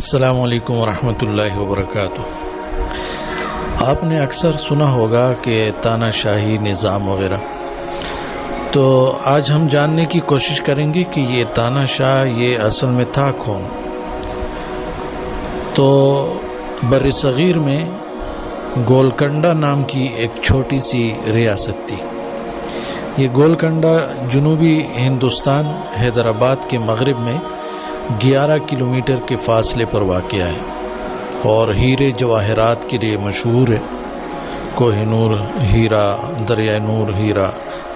السلام علیکم ورحمۃ اللہ وبرکاتہ۔ آپ نے اکثر سنا ہوگا کہ تانا شاہی نظام وغیرہ، تو آج ہم جاننے کی کوشش کریں گے کہ یہ تانا شاہ یہ اصل میں تھا کون۔ تو بر صغیر میں گولکنڈہ نام کی ایک چھوٹی سی ریاست تھی۔ یہ گولکنڈہ جنوبی ہندوستان حیدرآباد کے مغرب میں 11 کلومیٹر کے فاصلے پر واقع ہے اور ہیرے جواہرات کے لیے مشہور ہے۔ کوہ نور ہیرا، دریائے نور ہیرا،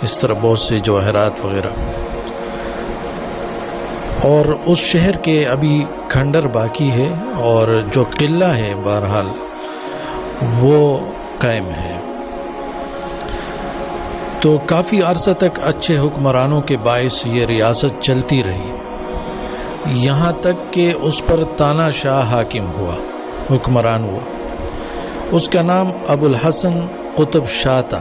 اس طرح بہت سے جواہرات وغیرہ۔ اور اس شہر کے ابھی کھنڈر باقی ہے اور جو قلعہ ہے بہرحال وہ قائم ہے۔ تو کافی عرصہ تک اچھے حکمرانوں کے باعث یہ ریاست چلتی رہی، یہاں تک کہ اس پر تانا شاہ حاکم ہوا، حکمران ہوا۔ اس کا نام ابو الحسن قطب شاہ تھا،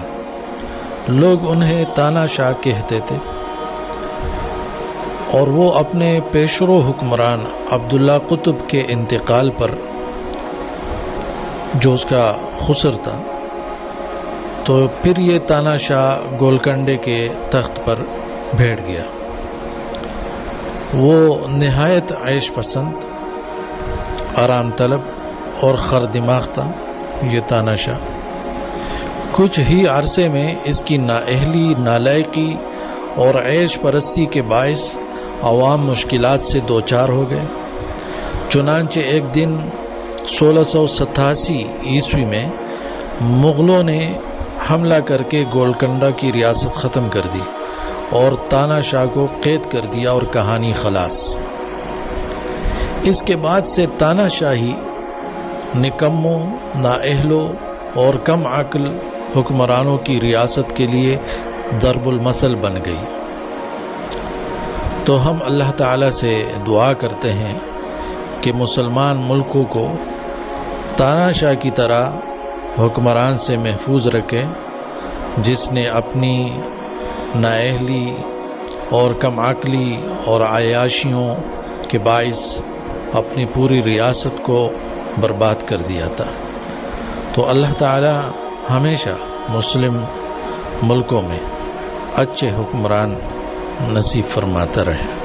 لوگ انہیں تانا شاہ کہتے تھے، اور وہ اپنے پیشرو حکمران عبداللہ قطب کے انتقال پر، جو اس کا خسر تھا، تو پھر یہ تانا شاہ گولکنڈے کے تخت پر بیٹھ گیا۔ وہ نہایت عیش پسند، آرام طلب اور خر دماغ تھا یہ تانا شاہ۔ کچھ ہی عرصے میں اس کی نااہلی، نالائقی اور عیش پرستی کے باعث عوام مشکلات سے دوچار ہو گئے۔ چنانچہ ایک دن 1687 عیسوی میں مغلوں نے حملہ کر کے گولکنڈہ کی ریاست ختم کر دی اور تانا شاہ کو قید کر دیا اور کہانی خلاص۔ اس کے بعد سے تانا شاہی نکموں، نااہلوں اور کم عقل حکمرانوں کی ریاست کے لیے ضرب المثل بن گئی۔ تو ہم اللہ تعالی سے دعا کرتے ہیں کہ مسلمان ملکوں کو تانا شاہ کی طرح حکمران سے محفوظ رکھے، جس نے اپنی نااہلی اور کم عقلی اور عیاشیوں کے باعث اپنی پوری ریاست کو برباد کر دیا تھا۔ تو اللہ تعالی ہمیشہ مسلم ملکوں میں اچھے حکمران نصیب فرماتا رہے۔